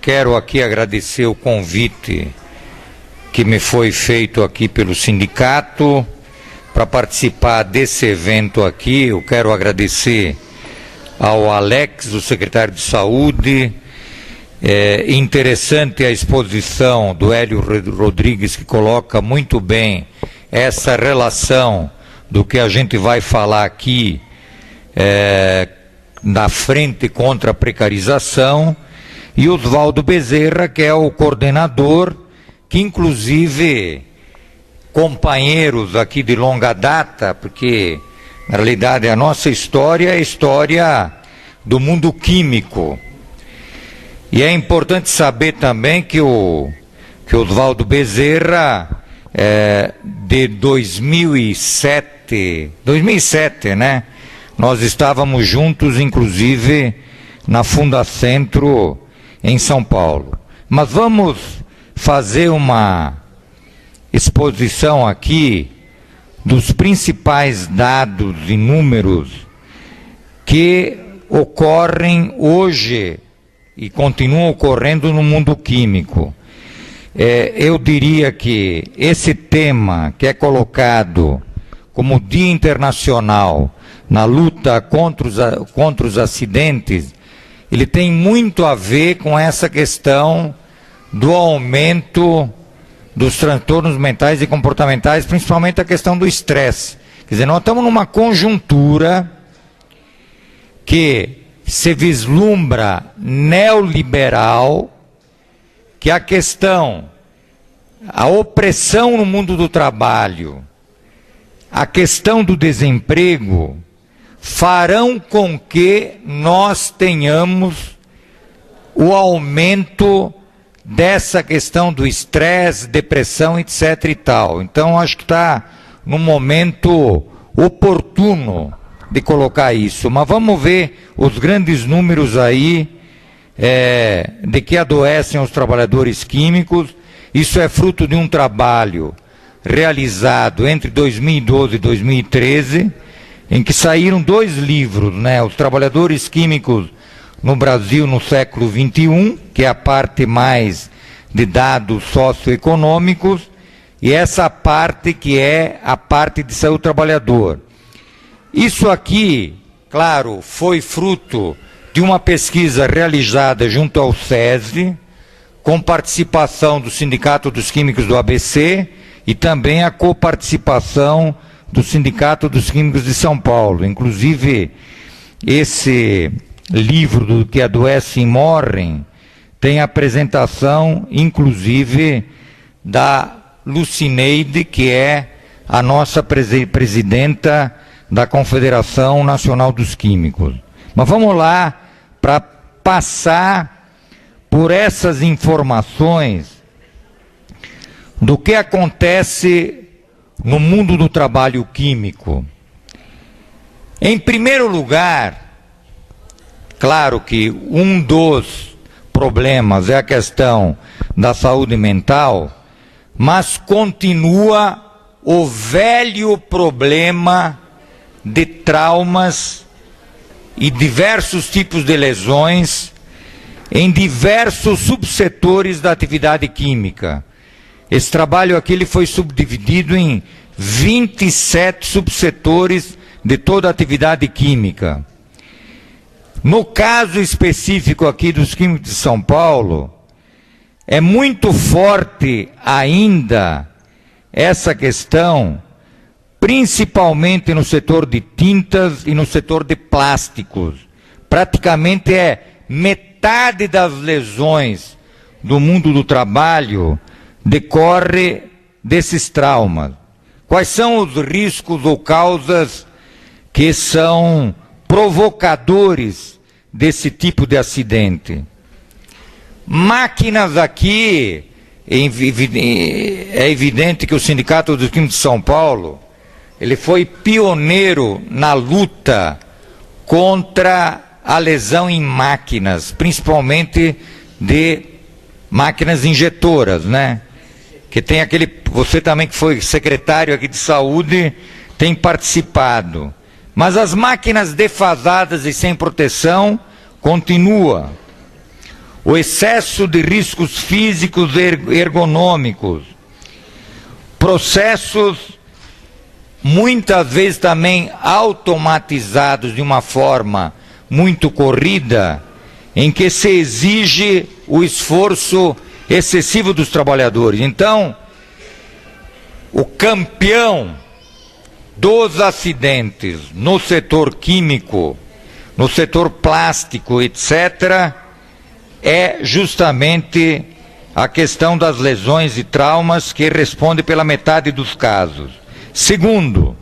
Quero aqui agradecer o convite que me foi feito aqui pelo sindicato para participar desse evento aqui. Eu quero agradecer ao Alex, o secretário de Saúde. Interessante a exposição do Hélio Rodrigues, que coloca muito bem essa relação do que a gente vai falar aqui na frente contra a precarização, e Oswaldo Bezerra, que é o coordenador, que inclusive companheiros aqui de longa data, porque na realidade a nossa história é a história do mundo químico. E é importante saber também que o Oswaldo Bezerra, de 2007, né? Nós estávamos juntos, inclusive, na Fundacentro, em São Paulo. Mas vamos fazer uma exposição aqui dos principais dados e números que ocorrem hoje e continuam ocorrendo no mundo químico. Eu diria que esse tema que é colocado como Dia Internacional na luta contra os acidentes, ele tem muito a ver com essa questão do aumento dos transtornos mentais e comportamentais, principalmente a questão do estresse. Quer dizer, nós estamos numa conjuntura que se vislumbra neoliberal, que a questão, a opressão no mundo do trabalho, a questão do desemprego, farão com que nós tenhamos o aumento dessa questão do estresse, depressão, etc. e tal. Então, acho que está num momento oportuno de colocar isso. Mas vamos ver os grandes números aí de que adoecem os trabalhadores químicos. Isso é fruto de um trabalho realizado entre 2012 e 2013, em que saíram 2 livros, né? Os Trabalhadores Químicos no Brasil no século XXI, que é a parte mais de dados socioeconômicos, e essa parte que é a parte de saúde do trabalhador. Isso aqui, claro, foi fruto de uma pesquisa realizada junto ao SESI, com participação do Sindicato dos Químicos do ABC e também a coparticipação do Sindicato dos Químicos de São Paulo. Inclusive, esse livro do Que Adoecem e Morrem tem a apresentação, inclusive, da Lucineide, que é a nossa presidenta da Confederação Nacional dos Químicos. Mas vamos lá para passar por essas informações do que acontece no mundo do trabalho químico. Em primeiro lugar, claro que um dos problemas é a questão da saúde mental, mas continua o velho problema de traumas e diversos tipos de lesões em diversos subsetores da atividade química. Esse trabalho aqui ele foi subdividido em 27 subsetores de toda a atividade química. No caso específico aqui dos químicos de São Paulo, é muito forte ainda essa questão, principalmente no setor de tintas e no setor de plásticos. Praticamente metade das lesões do mundo do trabalho decorre desses traumas. Quais são os riscos ou causas que são provocadores desse tipo de acidente? Máquinas aqui, é evidente que o Sindicato dos Químicos de São Paulo, ele foi pioneiro na luta contra a lesão em máquinas, principalmente de máquinas injetoras, né? Que tem aquele, você também que foi secretário aqui de saúde, tem participado. Mas as máquinas defasadas e sem proteção continua. o excesso de riscos físicos e ergonômicos, processos muitas vezes também automatizados de uma forma muito corrida, em que se exige o esforço excessivo dos trabalhadores. Então, o campeão dos acidentes no setor químico, no setor plástico, etc., é justamente a questão das lesões e traumas, que responde pela metade dos casos. Segundo,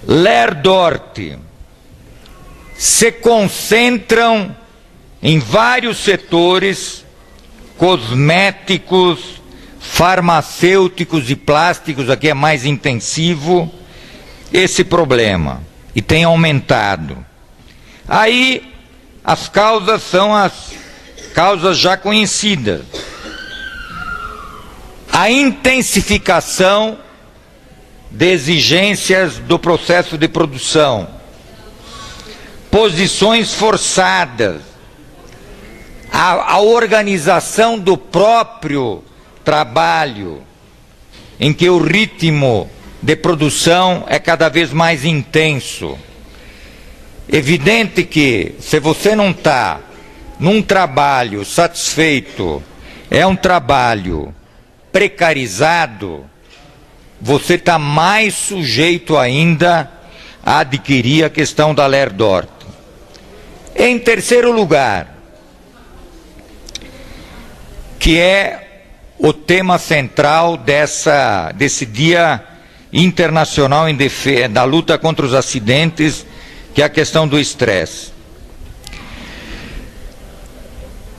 Lerdort se concentram em vários setores cosméticos, farmacêuticos e plásticos, aqui é mais intensivo esse problema e tem aumentado. Aí as causas são as causas já conhecidas. A intensificação de exigências do processo de produção, posições forçadas, a organização do próprio trabalho, em que o ritmo de produção é cada vez mais intenso. Evidente que, se você não está num trabalho satisfeito, é um trabalho precarizado, você está mais sujeito ainda a adquirir a questão da Lerdort. Em terceiro lugar, que é o tema central desse Dia Internacional em defesa da luta contra os acidentes, que é a questão do estresse.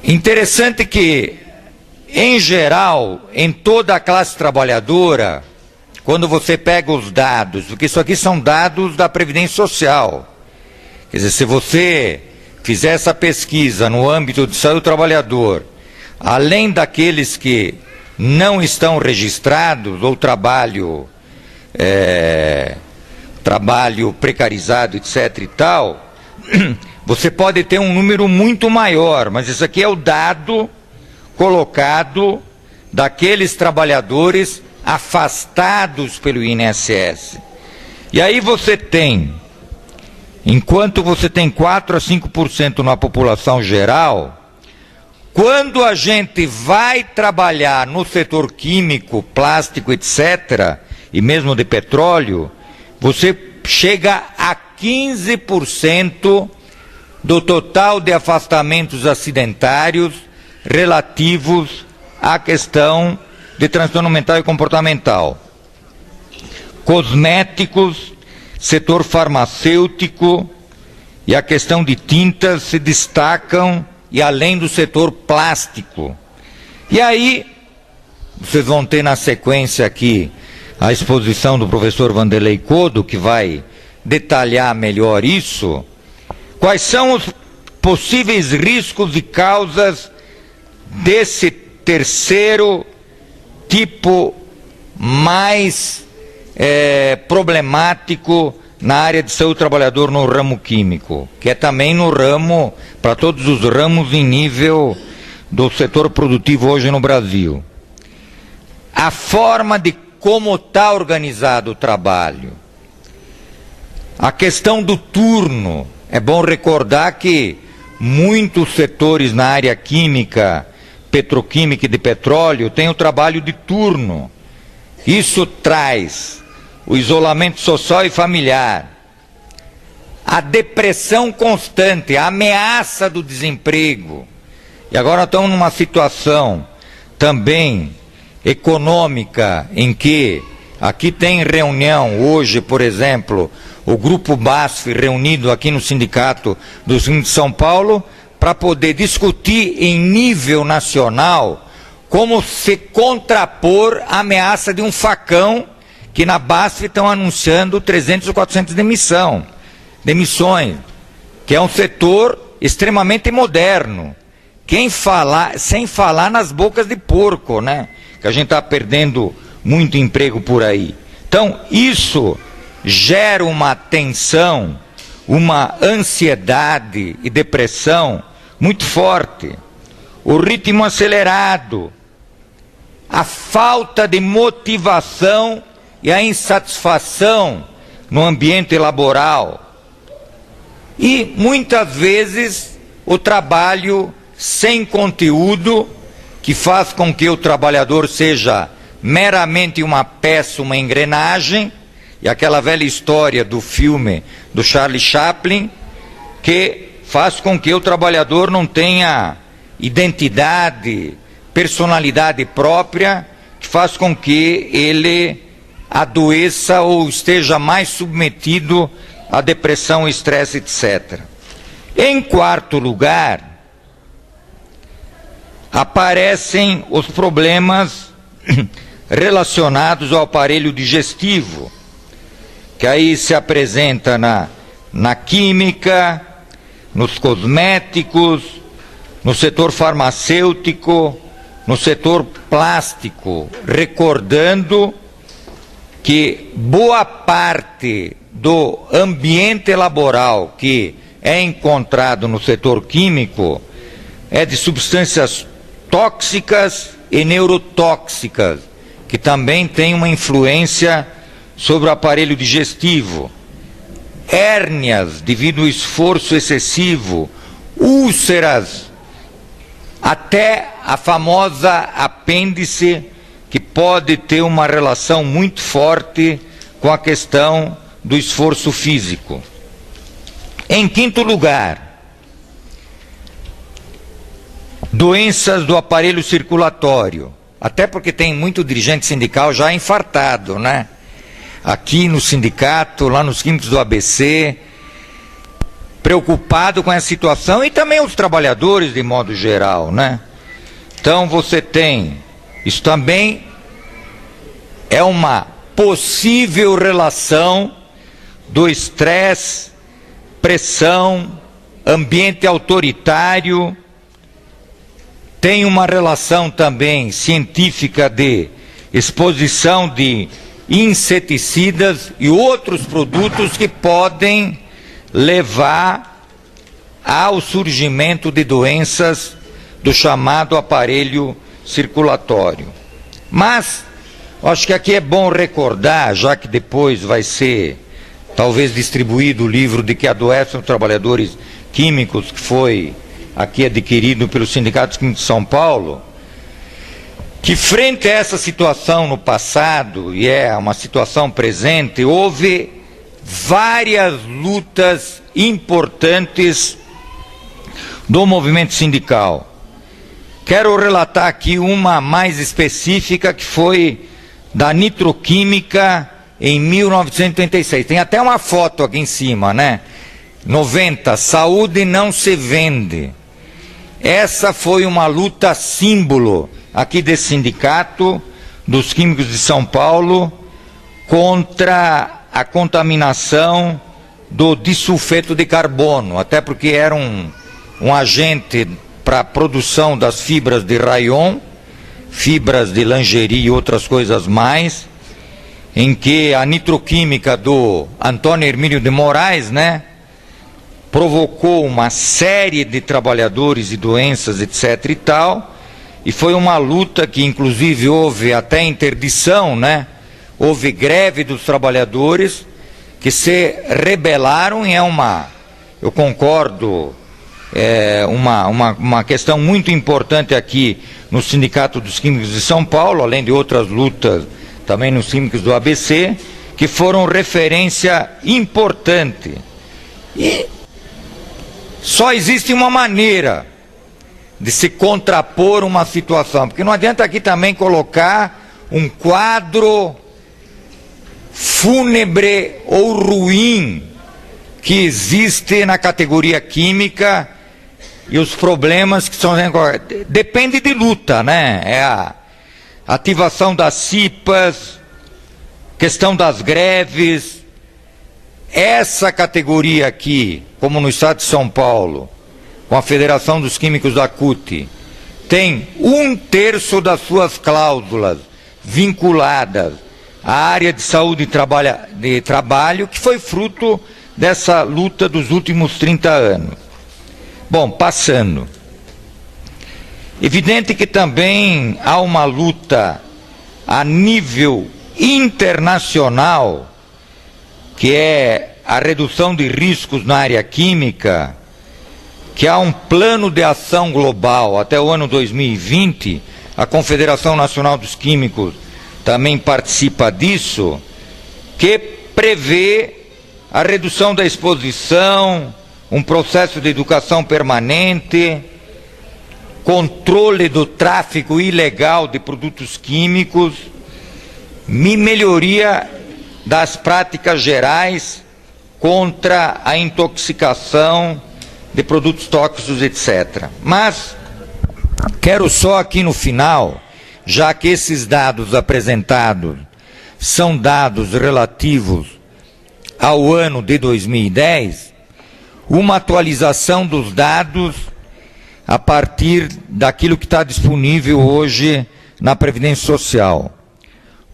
Interessante que, em geral, em toda a classe trabalhadora, quando você pega os dados, porque isso aqui são dados da Previdência Social, quer dizer, se você fizer essa pesquisa no âmbito de saúde do trabalhador, além daqueles que não estão registrados, ou trabalho precarizado, etc. e tal, você pode ter um número muito maior, mas isso aqui é o dado colocado daqueles trabalhadores afastados pelo INSS. E aí você tem, enquanto você tem 4 a 5% na população geral, quando a gente vai trabalhar no setor químico, plástico, etc., e mesmo de petróleo, você chega a 15% do total de afastamentos acidentários relativos à questão de transtorno mental e comportamental. Cosméticos, setor farmacêutico e a questão de tintas se destacam, e além do setor plástico. E aí, vocês vão ter na sequência aqui a exposição do professor Vanderlei Codo, que vai detalhar melhor isso. Quais são os possíveis riscos e causas desse terceiro tipo mais problemático na área de saúde do trabalhador no ramo químico, que é também no ramo, para todos os ramos em nível do setor produtivo hoje no Brasil. A forma de como está organizado o trabalho. A questão do turno. É bom recordar que muitos setores na área química, petroquímica e de petróleo têm o trabalho de turno. Isso traz o isolamento social e familiar, a depressão constante, a ameaça do desemprego. E agora estamos numa situação também econômica em que aqui tem reunião hoje, por exemplo, o Grupo BASF reunido aqui no Sindicato dos Índios de São Paulo para poder discutir em nível nacional como se contrapor à ameaça de um facão que na BASF estão anunciando 300 ou 400 demissões, que é um setor extremamente moderno. Sem falar nas bocas de porco, né? Que a gente está perdendo muito emprego por aí. Então, isso gera uma tensão, uma ansiedade e depressão muito forte, o ritmo acelerado, a falta de motivação e a insatisfação no ambiente laboral. E, muitas vezes, o trabalho sem conteúdo, que faz com que o trabalhador seja meramente uma peça, uma engrenagem, e aquela velha história do filme do Charlie Chaplin, que faz com que o trabalhador não tenha identidade, personalidade própria, que faz com que ele adoeça ou esteja mais submetido à depressão, estresse, etc. Em quarto lugar, aparecem os problemas relacionados ao aparelho digestivo, que aí se apresenta na química, nos cosméticos, no setor farmacêutico, no setor plástico, recordando que boa parte do ambiente laboral que é encontrado no setor químico é de substâncias tóxicas e neurotóxicas, que também tem uma influência sobre o aparelho digestivo, hérnias devido ao esforço excessivo, úlceras, até a famosa apêndice, que pode ter uma relação muito forte com a questão do esforço físico. Em quinto lugar, doenças do aparelho circulatório, até porque tem muito dirigente sindical já infartado, né? Aqui no sindicato, lá nos químicos do ABC, preocupado com essa situação, e também os trabalhadores de modo geral, né? Então você tem, isso também é uma possível relação do estresse, pressão, ambiente autoritário, tem uma relação também científica de exposição de inseticidas e outros produtos que podem levar ao surgimento de doenças do chamado aparelho circulatório. Mas, acho que aqui é bom recordar, já que depois vai ser talvez distribuído o livro de que adoecem os trabalhadores químicos, que foi aqui adquirido pelo Sindicato Químico de São Paulo, que frente a essa situação no passado, e é uma situação presente, houve várias lutas importantes do movimento sindical. Quero relatar aqui uma mais específica, que foi da nitroquímica em 1986. Tem até uma foto aqui em cima, né? 90, saúde não se vende. Essa foi uma luta símbolo aqui desse sindicato, dos químicos de São Paulo, contra a contaminação do disulfeto de carbono, até porque era um agente para a produção das fibras de rayon, fibras de lingerie e outras coisas mais, em que a nitroquímica do Antônio Hermínio de Moraes, né, provocou uma série de trabalhadores e doenças, etc. e tal, e foi uma luta que inclusive houve até interdição, né? Houve greve dos trabalhadores que se rebelaram, e eu concordo, uma questão muito importante aqui no Sindicato dos Químicos de São Paulo, além de outras lutas também nos químicos do ABC, que foram referência importante. E só existe uma maneira de se contrapor uma situação, porque não adianta aqui também colocar um quadro fúnebre ou ruim que existe na categoria química e os problemas que são... Depende de luta, né? É a ativação das CIPAs, questão das greves. Essa categoria aqui, como no estado de São Paulo, com a Federação dos Químicos da CUT, tem 1/3 das suas cláusulas vinculadas à área de saúde de trabalho, que foi fruto dessa luta dos últimos 30 anos. Bom, passando. Evidente que também há uma luta a nível internacional, que é a redução de riscos na área química, que há um plano de ação global até o ano 2020, a Confederação Nacional dos Químicos também participa disso, que prevê a redução da exposição, um processo de educação permanente, controle do tráfico ilegal de produtos químicos, melhoria das práticas gerais contra a intoxicação de produtos tóxicos, etc. Mas quero só aqui no final, já que esses dados apresentados são dados relativos ao ano de 2010, uma atualização dos dados a partir daquilo que está disponível hoje na Previdência Social.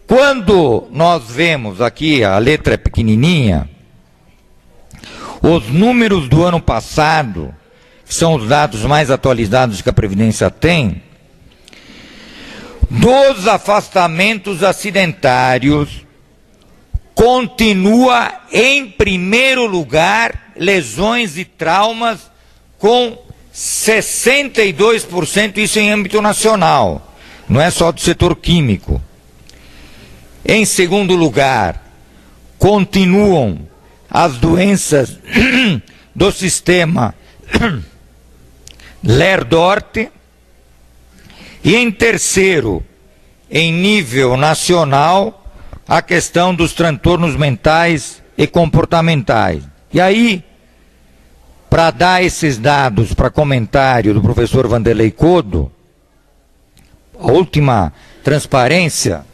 Quando nós vemos aqui, a letra é pequenininha, os números do ano passado, que são os dados mais atualizados que a Previdência tem, dos afastamentos acidentários, continua em primeiro lugar lesões e traumas com 62%, isso em âmbito nacional, não é só do setor químico. Em segundo lugar, continuam as doenças do sistema Ler-Dort, e em terceiro, em nível nacional, a questão dos transtornos mentais e comportamentais. E aí, para dar esses dados para comentário do professor Vanderlei Codo, a última transparência,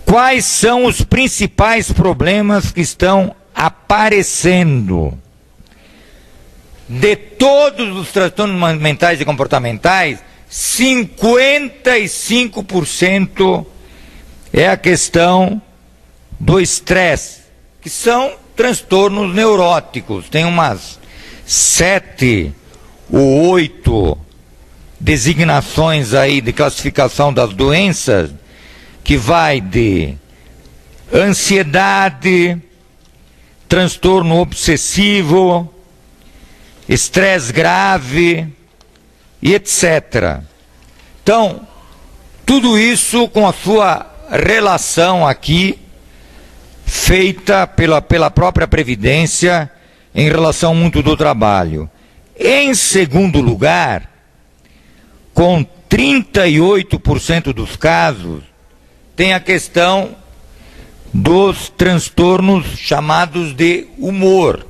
quais são os principais problemas que estão aparecendo? De todos os transtornos mentais e comportamentais, 55% é a questão do estresse, que são transtornos neuróticos. Tem umas 7 ou 8 designações aí de classificação das doenças, que vai de ansiedade, transtorno obsessivo, estresse grave e etc. Então, tudo isso com a sua relação aqui, feita pela própria Previdência em relação ao mundo do trabalho. Em segundo lugar, com 38% dos casos, tem a questão dos transtornos chamados de humor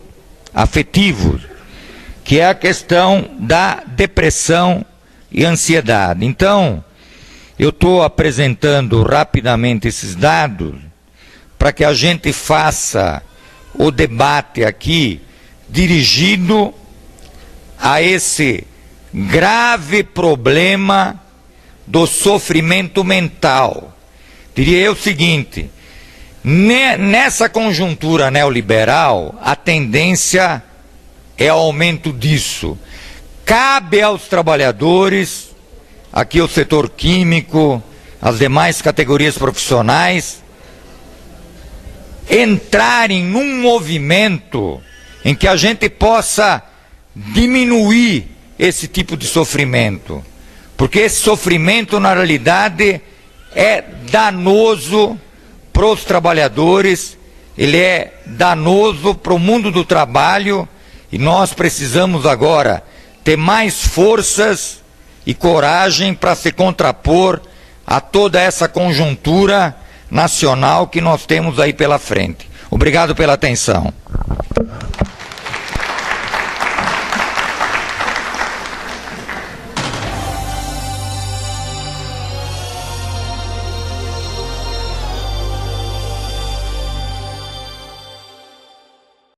afetivos, que é a questão da depressão e ansiedade. Então, eu estou apresentando rapidamente esses dados para que a gente faça o debate aqui dirigido a esse grave problema do sofrimento mental. Diria eu o seguinte: nessa conjuntura neoliberal, a tendência é aumento disso. Cabe aos trabalhadores, aqui o setor químico, as demais categorias profissionais, entrarem num movimento em que a gente possa diminuir esse tipo de sofrimento. Porque esse sofrimento, na realidade, é danoso para os trabalhadores, ele é danoso para o mundo do trabalho, e nós precisamos agora ter mais forças e coragem para se contrapor a toda essa conjuntura nacional que nós temos aí pela frente. Obrigado pela atenção.